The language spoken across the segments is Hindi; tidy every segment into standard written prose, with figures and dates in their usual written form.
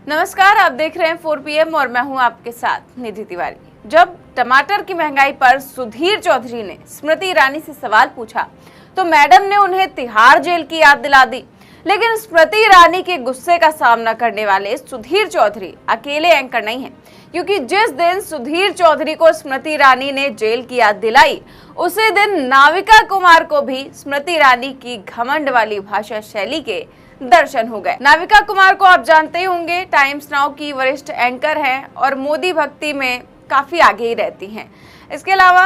नमस्कार, आप देख रहे हैं 4 PM और मैं हूं आपके साथ निधि तिवारी। जब टमाटर की महंगाई पर सुधीर चौधरी ने स्मृति ईरानी से सवाल पूछा तो मैडम ने उन्हें तिहाड़ जेल की याद दिला दी। लेकिन स्मृति ईरानी के गुस्से का सामना करने वाले सुधीर चौधरी अकेले एंकर नहीं हैं, क्योंकि जिस दिन सुधीर चौधरी को स्मृति ईरानी ने जेल की याद दिलाई, उसी दिन नाविका कुमार को भी स्मृति ईरानी की घमंड वाली भाषा शैली के दर्शन हो गए। नाविका कुमार को आप जानते ही होंगे, टाइम्स नाउ की वरिष्ठ एंकर हैं और मोदी भक्ति में काफी आगे ही रहती हैं। इसके अलावा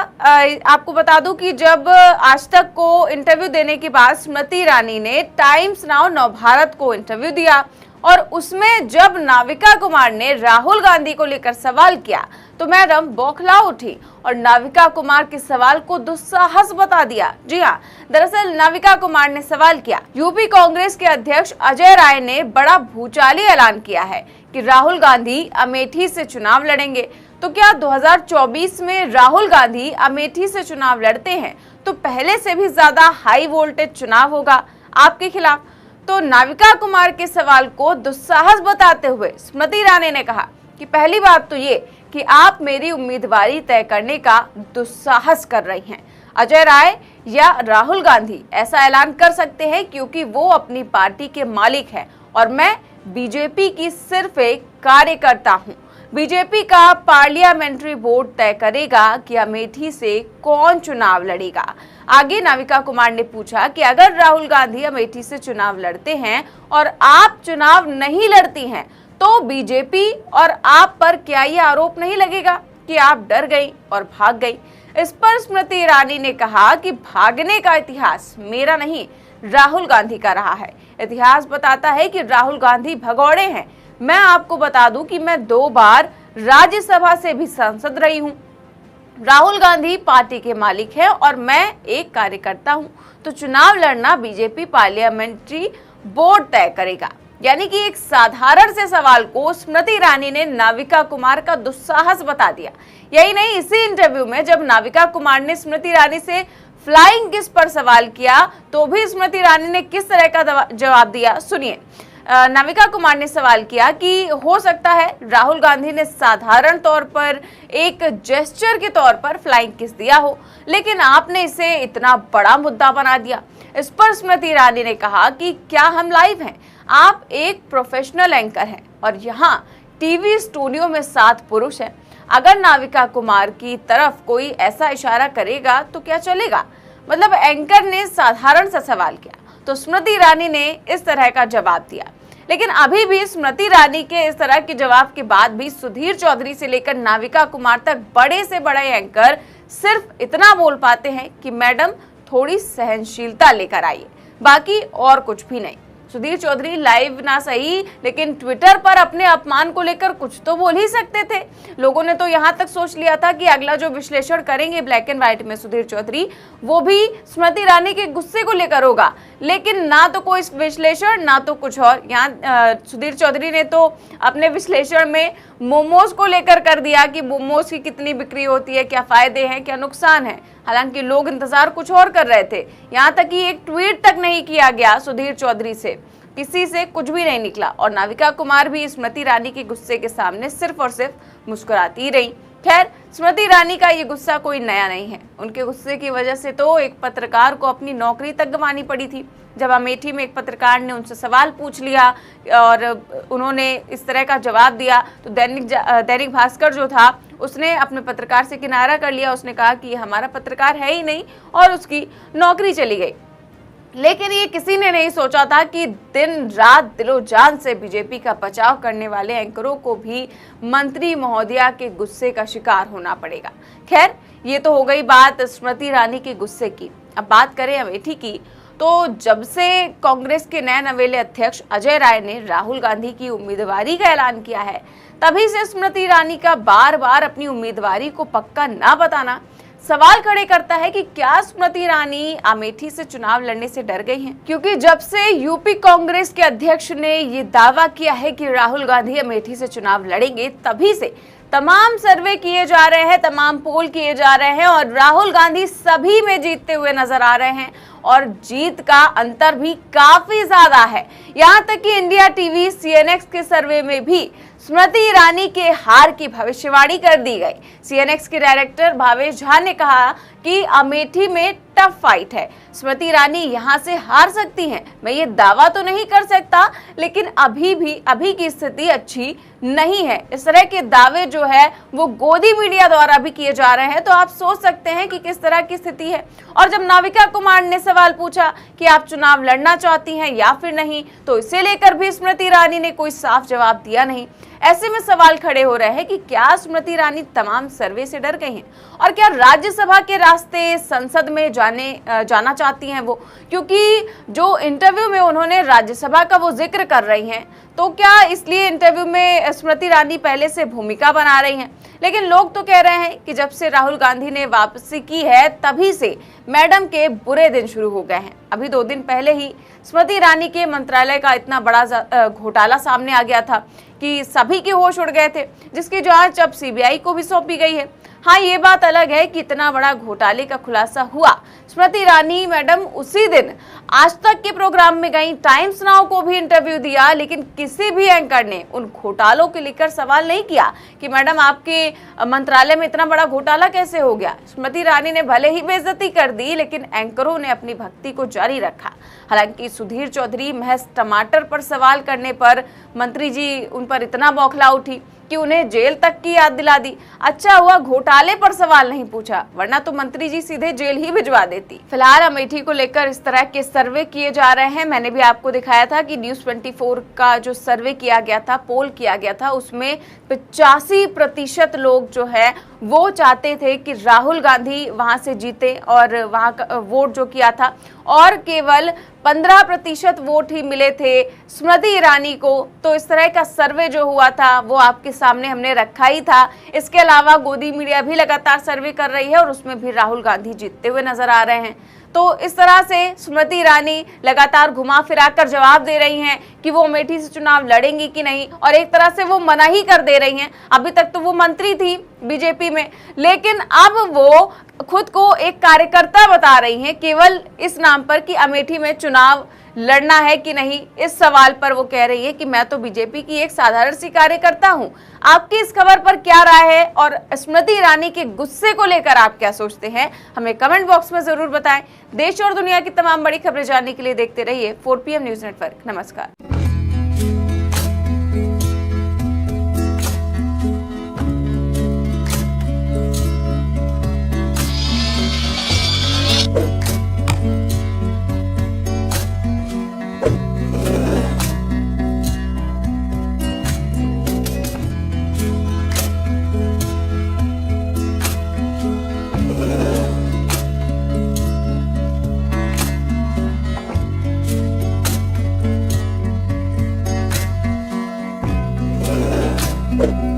आपको बता दूं कि जब आज तक को इंटरव्यू देने के बाद स्मृति ईरानी ने टाइम्स नाउ नवभारत को इंटरव्यू दिया और उसमें जब नाविका कुमार ने राहुल गांधी को लेकर सवाल किया तो मैडम बौखला उठी और नाविका कुमार के सवाल को दुस्साहस बता दिया। जी हाँ, दरअसल नाविका कुमार ने सवाल किया, यूपी कांग्रेस के अध्यक्ष अजय राय ने बड़ा भूचाली ऐलान किया है कि राहुल गांधी अमेठी से चुनाव लड़ेंगे। तो क्या 2024 में राहुल गांधी अमेठी से चुनाव लड़ते हैं तो पहले से भी ज्यादा हाई वोल्टेज चुनाव होगा आपके खिलाफ? तो नाविका कुमार के सवाल को दुस्साहस बताते हुए स्मृति ईरानी ने कहा कि पहली बात तो ये कि आप मेरी उम्मीदवारी तय करने का दुस्साहस कर रही हैं। अजय राय या राहुल गांधी ऐसा ऐलान कर सकते हैं क्योंकि वो अपनी पार्टी के मालिक हैं और मैं बीजेपी की सिर्फ एक कार्यकर्ता हूँ। बीजेपी का पार्लियामेंट्री बोर्ड तय करेगा कि अमेठी से कौन चुनाव लड़ेगा। आगे नाविका कुमार ने पूछा कि अगर राहुल गांधी अमेठी से चुनाव लड़ते हैं और आप चुनाव नहीं लड़ती हैं तो बीजेपी और आप पर क्या ये आरोप नहीं लगेगा कि आप डर गई और भाग गई? इस पर स्मृति ईरानी ने कहा कि भागने का इतिहास मेरा नहीं, राहुल गांधी का रहा है। इतिहास बताता है कि राहुल गांधी भगौड़े हैं। मैं आपको बता दूं कि मैं 2 बार राज्यसभा से भी सांसद रही हूं। राहुल गांधी पार्टी के मालिक हैं और मैं एक कार्यकर्ता हूं। तो चुनाव लड़ना बीजेपी पार्लियामेंट्री बोर्ड तय करेगा। यानी कि एक साधारण से सवाल को स्मृति ईरानी ने नाविका कुमार का दुस्साहस बता दिया। यही नहीं, इसी इंटरव्यू में जब नाविका कुमार ने स्मृति ईरानी से फ्लाइंग किस पर सवाल किया तो भी स्मृति ईरानी ने किस तरह का जवाब दिया, सुनिए। नाविका कुमार ने सवाल किया कि हो सकता है राहुल गांधी ने साधारण तौर पर एक जेस्चर के तौर पर फ्लाइंग किस दिया हो, लेकिन आपने इसे इतना बड़ा मुद्दा बना दिया। इस पर स्मृति ईरानी ने कहा कि क्या हम लाइव हैं? आप एक प्रोफेशनल एंकर हैं और यहाँ टीवी स्टूडियो में 7 पुरुष हैं। अगर नाविका कुमार की तरफ कोई ऐसा इशारा करेगा तो क्या चलेगा? मतलब एंकर ने साधारण सा सवाल किया तो स्मृति ईरानी ने इस तरह का जवाब दिया। लेकिन अभी भी स्मृति ईरानी के इस तरह के जवाब के बाद भी सुधीर चौधरी से लेकर नाविका कुमार तक बड़े से बड़े एंकर सिर्फ इतना बोल पाते हैं कि मैडम थोड़ी सहनशीलता लेकर आइए, बाकी और कुछ भी नहीं। सुधीर चौधरी लाइव ना सही लेकिन ट्विटर पर अपने अपमान को लेकर कुछ तो बोल ही सकते थे। लोगों ने तो यहाँ तक सोच लिया था कि अगला जो विश्लेषण करेंगे ब्लैक एंड व्हाइट में सुधीर चौधरी, वो भी स्मृति ईरानी के गुस्से को लेकर होगा। लेकिन ना तो कोई विश्लेषण ना तो कुछ और। यहाँ सुधीर चौधरी ने तो अपने विश्लेषण में मोमोज को लेकर कर दिया कि मोमोज की कितनी बिक्री होती है, क्या फायदे हैं, क्या नुकसान है। हालांकि लोग इंतजार कुछ और कर रहे थे। यहाँ तक कि एक ट्वीट तक नहीं किया गया सुधीर चौधरी से, किसी से कुछ भी नहीं निकला और नाविका कुमार भी स्मृति ईरानी के गुस्से के सामने सिर्फ और सिर्फ मुस्कुराती ही रही। खैर, स्मृति ईरानी का ये गुस्सा कोई नया नहीं है। उनके गुस्से की वजह से तो एक पत्रकार को अपनी नौकरी तक गंवानी पड़ी थी। जब अमेठी में एक पत्रकार ने उनसे सवाल पूछ लिया और उन्होंने इस तरह का जवाब दिया तो दैनिक भास्कर जो था उसने अपने पत्रकार से किनारा कर लिया। उसने कहा कि ये हमारा पत्रकार है ही नहीं और उसकी नौकरी चली गई। लेकिन ये किसी ने नहीं सोचा था कि दिन रात दिलो जान से बीजेपी का बचाव करने वाले एंकरों को भी मंत्री महोदया के गुस्से का शिकार होना पड़ेगा। खैर, ये तो हो गई बात स्मृति ईरानी के गुस्से की। अब बात करें अमेठी की, तो जब से कांग्रेस के नए नवेले अध्यक्ष अजय राय ने राहुल गांधी की उम्मीदवारी का ऐलान किया है, तभी से स्मृति ईरानी का बार बार अपनी उम्मीदवारी को पक्का ना बताना सवाल खड़े करता है कि क्या स्मृति ईरानी अमेठी से चुनाव लड़ने से डर गई हैं? क्योंकि जब से यूपी कांग्रेस के अध्यक्ष ने ये दावा किया है कि राहुल गांधी अमेठी से चुनाव लड़ेंगे, तभी से तमाम सर्वे किए जा रहे हैं, तमाम पोल किए जा रहे हैं और राहुल गांधी सभी में जीतते हुए नजर आ रहे हैं। और जीत का अंतर भी काफी ज्यादा है। यहाँ तक कि इंडिया टीवी CNX के सर्वे में भी स्मृति ईरानी के हार की भविष्यवाणी कर दी गई। CNX के डायरेक्टर भावेश झा ने कहा कि अमेठी में टफ फाइट है, स्मृति ईरानी यहां से हार सकती हैं। मैं ये दावा तो नहीं कर सकता, लेकिन अभी की स्थिति अच्छी नहीं है। इस तरह के दावे जो है वो गोदी मीडिया द्वारा भी किए जा रहे हैं, तो आप सोच सकते हैं कि किस तरह की स्थिति है। और जब नाविका कुमार ने सवाल पूछा कि आप चुनाव लड़ना चाहती हैं या फिर नहीं, तो इसे लेकर भी स्मृति ईरानी ने कोई साफ जवाब दिया नहीं। ऐसे में सवाल खड़े हो रहे हैं कि क्या स्मृति ईरानी तमाम सर्वे से डर गई हैं और क्या राज्यसभा के रास्ते संसद में जाना चाहती हैं वो, क्योंकि जो इंटरव्यू में उन्होंने राज्यसभा का वो जिक्र कर रही हैं, तो क्या इसलिए इंटरव्यू में स्मृति ईरानी पहले से भूमिका बना रही हैं। लेकिन लोग तो कह रहे हैं कि जब से राहुल गांधी ने वापसी की है तभी से मैडम के बुरे दिन शुरू हो गए हैं। अभी 2 दिन पहले ही स्मृति ईरानी के मंत्रालय का इतना बड़ा घोटाला सामने आ गया था कि सभी के होश उड़ गए थे, जिसकी जांच अब CBI को भी सौंपी गई है। हाँ, ये बात अलग है कि इतना बड़ा घोटाले का खुलासा हुआ, स्मृति ईरानी मैडम उसी दिन आज तक के प्रोग्राम में गई, टाइम्स नाउ को भी इंटरव्यू दिया, लेकिन किसी भी एंकर ने उन घोटालों के लेकर सवाल नहीं किया कि मैडम आपके मंत्रालय में इतना बड़ा घोटाला कैसे हो गया। स्मृति ईरानी ने भले ही बेइज्जती कर दी, लेकिन एंकरों ने अपनी भक्ति को जारी रखा। हालांकि सुधीर चौधरी महज टमाटर पर सवाल करने पर मंत्री जी उन पर इतना बौखला उठी कि उन्हें जेल तक की याद दिला दी। अच्छा हुआ घोटाले पर सवाल नहीं पूछा, वरना तो मंत्री जी सीधे जेल ही भिजवा देती। फिलहाल अमेठी को लेकर इस तरह के सर्वे किए जा रहे हैं। मैंने भी आपको दिखाया था कि News 24 का जो सर्वे किया गया था, पोल किया गया था, उसमें 85% लोग जो है वो चाहते थे कि राहुल गांधी वहां से जीते और वहां का वोट जो किया था, और केवल 15% वोट ही मिले थे स्मृति ईरानी को। तो इस तरह का सर्वे जो हुआ था वो आपके सामने हमने रखा ही था। इसके अलावा गोदी मीडिया भी लगातार सर्वे कर रही है और उसमें भी राहुल गांधी जीतते हुए नजर आ रहे हैं। तो इस तरह से स्मृति ईरानी लगातार घुमा फिरा कर जवाब दे रही हैं कि वो अमेठी से चुनाव लड़ेंगी कि नहीं, और एक तरह से वो मना ही कर दे रही हैं। अभी तक तो वो मंत्री थी बीजेपी में, लेकिन अब वो खुद को एक कार्यकर्ता बता रही हैं, केवल इस नाम पर कि अमेठी में चुनाव लड़ना है कि नहीं। इस सवाल पर वो कह रही है कि मैं तो बीजेपी की एक साधारण सी कार्यकर्ता हूं। आपकी इस खबर पर क्या राय है और स्मृति ईरानी के गुस्से को लेकर आप क्या सोचते हैं, हमें कमेंट बॉक्स में जरूर बताएं। देश और दुनिया की तमाम बड़ी खबरें जानने के लिए देखते रहिए 4PM न्यूज नेटवर्क। नमस्कार। you